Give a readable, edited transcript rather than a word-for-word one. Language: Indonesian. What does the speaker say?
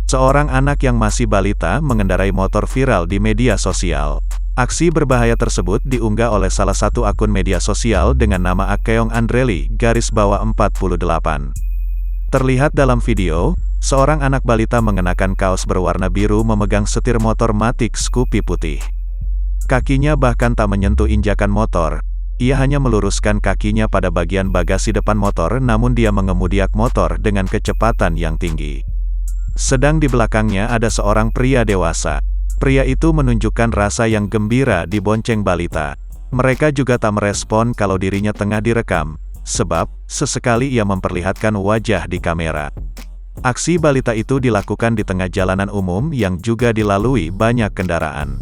Seorang anak yang masih balita mengendarai motor viral di media sosial. Aksi berbahaya tersebut diunggah oleh salah satu akun media sosial dengan nama Akeong Andreli, _48. Terlihat dalam video, seorang anak balita mengenakan kaos berwarna biru memegang setir motor Matic Scoopy putih. Kakinya bahkan tak menyentuh injakan motor, ia hanya meluruskan kakinya pada bagian bagasi depan motor namun dia mengemudiak motor dengan kecepatan yang tinggi. Sedang di belakangnya ada seorang pria dewasa. Pria itu menunjukkan rasa yang gembira di bonceng balita. Mereka juga tak merespon kalau dirinya tengah direkam, sebab sesekali ia memperlihatkan wajah di kamera. Aksi balita itu dilakukan di tengah jalanan umum yang juga dilalui banyak kendaraan.